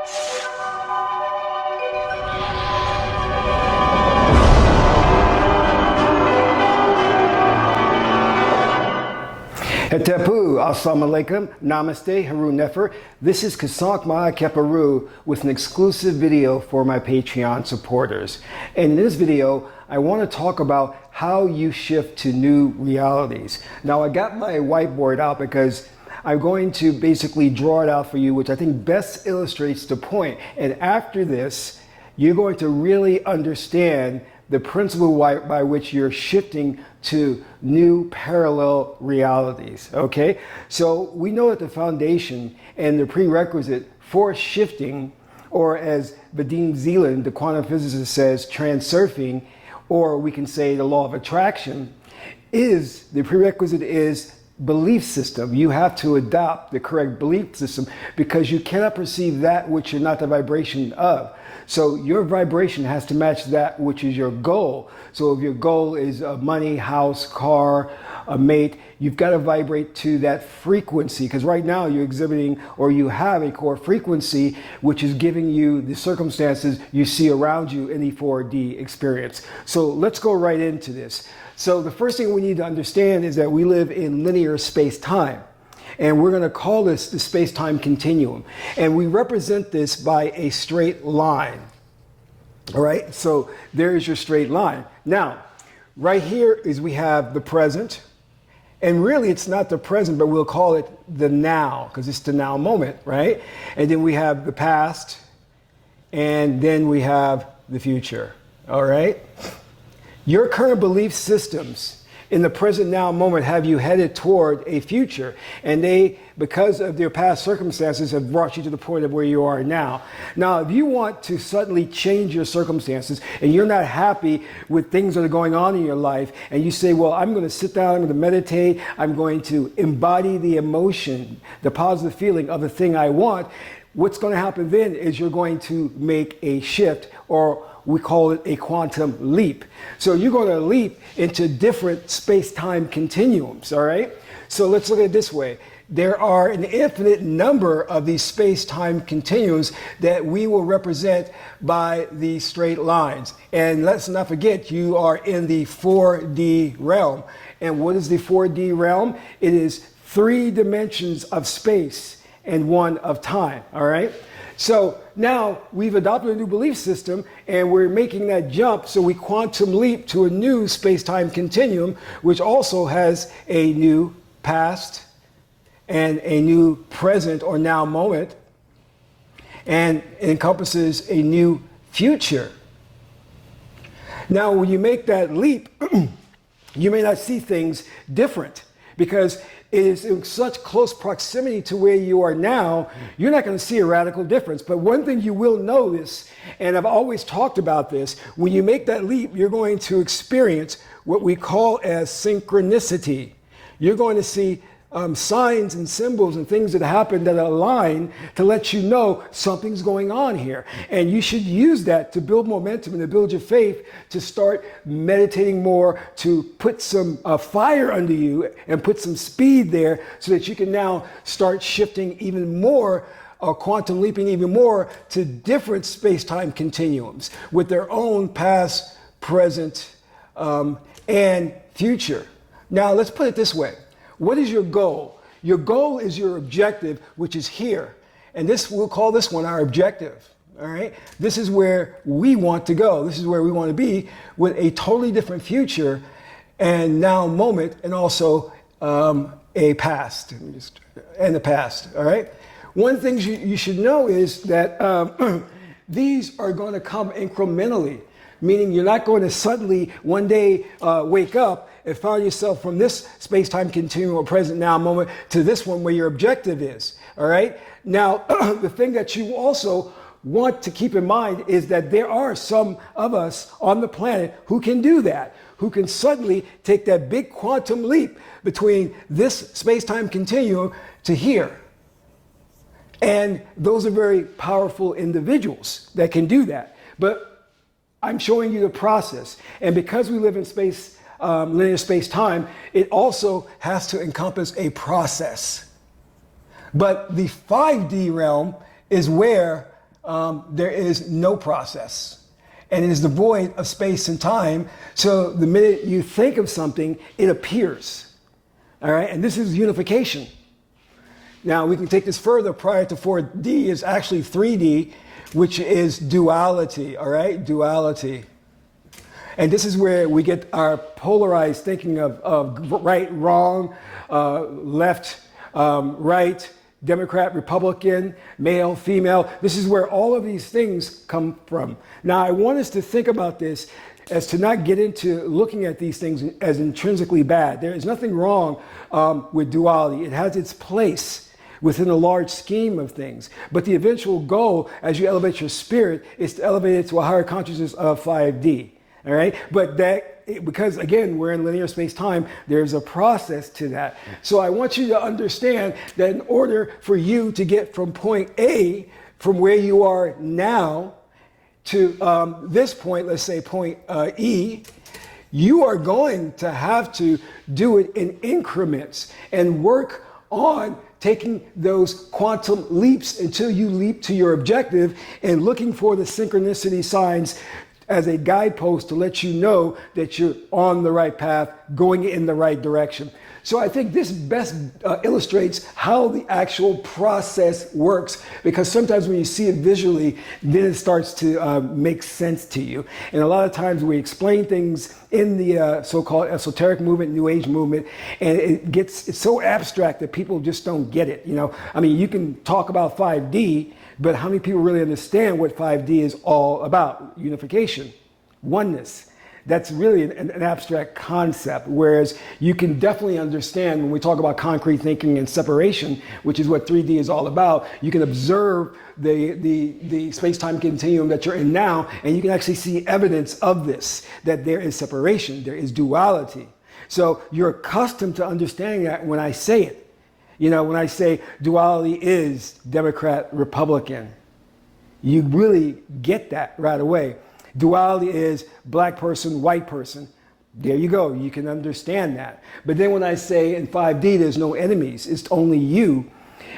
Het-Heru, Assalamu alaikum, Namaste, Heru Nefer. This is Kasank Ma'a Keparu with an exclusive video for my Patreon supporters. And in this video, I want to talk about how you shift to new realities. Now, I got my whiteboard out because I'm going to basically draw it out for you, which I think best illustrates the point. And after this, you're going to really understand the principle by which you're shifting to new parallel realities, okay? So we know that the foundation and the prerequisite for shifting, or as Vadim Zeland, the quantum physicist, says, transurfing, or we can say the law of attraction, the prerequisite is belief system. You have to adopt the correct belief system because you cannot perceive that which you're not the vibration of. So your vibration has to match that which is your goal. So if your goal is money, house, car, a mate, you've got to vibrate to that frequency, because right now you're exhibiting, or you have a core frequency which is giving you the circumstances you see around you in the 4D experience. So let's go right into this. So the first thing we need to understand is that we live in linear space-time. And we're going to call this the space-time continuum. And we represent this by a straight line. All right, so there's your straight line. Now, right here is we have the present. And really, it's not the present, but we'll call it the now, because it's the now moment, right? And then we have the past, and then we have the future. All right? Your current belief systems in the present now moment have you headed toward a future, and they, because of their past circumstances, have brought you to the point of where you are now. Now, if you want to suddenly change your circumstances and you're not happy with things that are going on in your life, and you say, well, I'm going to sit down, I'm going to meditate, I'm going to embody the emotion, the positive feeling of the thing I want, what's going to happen then is you're going to make a shift, or we call it a quantum leap. So you're going to leap into different space-time continuums, all right? So let's look at it this way. There are an infinite number of these space-time continuums that we will represent by these straight lines. And let's not forget, you are in the 4D realm. And what is the 4D realm? It is 3 dimensions of space and 1 of time, all right? So now we've adopted a new belief system, and we're making that jump, so we quantum leap to a new space-time continuum, which also has a new past and a new present or now moment, and encompasses a new future. Now, when you make that leap, you may not see things different, because it is in such close proximity to where you are now, you're not going to see a radical difference. But one thing you will notice, and I've always talked about this, when you make that leap, you're going to experience what we call as synchronicity. You're going to see signs and symbols and things that happen that align to let you know something's going on here. And you should use that to build momentum and to build your faith, to start meditating more, to put some fire under you and put some speed there, so that you can now start shifting even more, or quantum leaping even more, to different space-time continuums with their own past, present, and future. Now, let's put it this way. What is your goal? Your goal is your objective, which is here. And this, we'll call this one our objective, all right? This is where we want to go. This is where we want to be, with a totally different future and now moment, and also a past, and the past, all right? One thing you should know is that these are going to come incrementally, meaning you're not going to suddenly one day wake up and find yourself from this space-time continuum or present now moment to this one where your objective is, all right? Now, the thing that you also want to keep in mind is that there are some of us on the planet who can do that, who can suddenly take that big quantum leap between this space-time continuum to here. And those are very powerful individuals that can do that. But I'm showing you the process. And because we live in space, linear space-time, it also has to encompass a process. But the 5D realm is where there is no process. And it is devoid of space and time. So the minute you think of something, it appears. All right, and this is unification. Now we can take this further. Prior to 4D is actually 3D, which is duality. All right, duality. And this is where we get our polarized thinking of right, wrong, left, right, Democrat, Republican, male, female. This is where all of these things come from. Now, I want us to think about this as to not get into looking at these things as intrinsically bad. There is nothing wrong with duality. It has its place within a large scheme of things. But the eventual goal, as you elevate your spirit, is to elevate it to a higher consciousness of 5D. All right? But because again, we're in linear space-time, there's a process to that. So I want you to understand that in order for you to get from point A, from where you are now, to this point, let's say point E, you are going to have to do it in increments and work on taking those quantum leaps until you leap to your objective and looking for the synchronicity signs as a guidepost to let you know that you're on the right path, going in the right direction. So I think this best illustrates how the actual process works, because sometimes when you see it visually, then it starts to make sense to you. And a lot of times we explain things in the so-called esoteric movement, New Age movement, and it's so abstract that people just don't get it. You know, I mean, you can talk about 5D, but how many people really understand what 5D is all about? Unification, oneness. That's really an abstract concept, whereas you can definitely understand when we talk about concrete thinking and separation, which is what 3D is all about. You can observe the space-time continuum that you're in now, and you can actually see evidence of this, that there is separation, there is duality. So you're accustomed to understanding that when I say it. You know, when I say duality is Democrat, Republican, you really get that right away. Duality is black person, white person. There you go. You can understand that. But then when I say in 5D, there's no enemies. It's only you.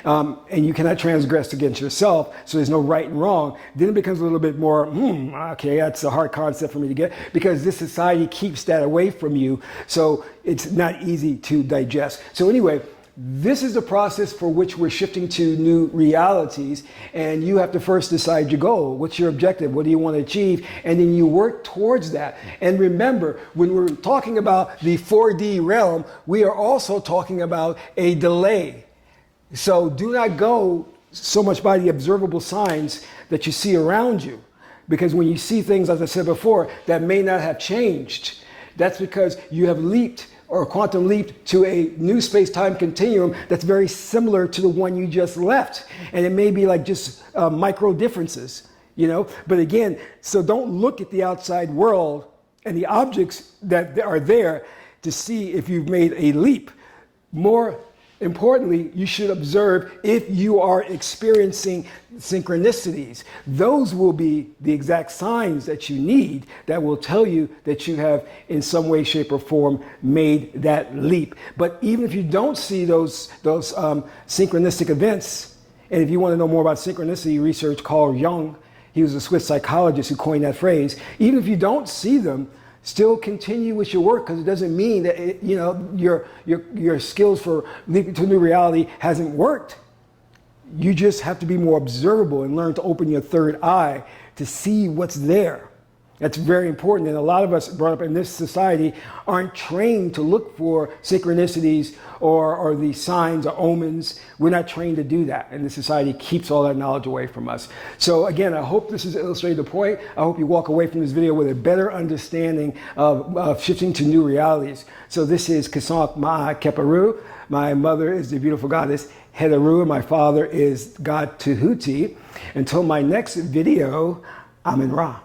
And you cannot transgress against yourself. So there's no right and wrong. Then it becomes a little bit more, okay, that's a hard concept for me to get, because this society keeps that away from you. So it's not easy to digest. So anyway, this is the process for which we're shifting to new realities, and you have to first decide your goal. What's your objective? What do you want to achieve? And then you work towards that. And remember, when we're talking about the 4D realm, we are also talking about a delay. So do not go so much by the observable signs that you see around you, because when you see things, as I said before, that may not have changed, that's because you have leaped or quantum leap to a new space-time continuum that's very similar to the one you just left. And it may be like just micro differences, you know? But again, so don't look at the outside world and the objects that are there to see if you've made a leap. More importantly, you should observe if you are experiencing synchronicities. Those will be the exact signs that you need that will tell you that you have in some way, shape, or form made that leap. But even if you don't see those synchronistic events, and if you want to know more about synchronicity, research Carl Jung. He was a Swiss psychologist who coined that phrase. Even if you don't see them, still continue with your work, because it doesn't mean that your skills for leaping to a new reality hasn't worked. You just have to be more observable and learn to open your third eye to see what's there. That's very important. And a lot of us brought up in this society aren't trained to look for synchronicities or the signs or omens. We're not trained to do that. And the society keeps all that knowledge away from us. So again, I hope this has illustrated the point. I hope you walk away from this video with a better understanding of shifting to new realities. So this is Kasank Ma-Keperu. My mother is the beautiful goddess Het-Heru, and my father is God Tahuti. Until my next video, I'm in Ra.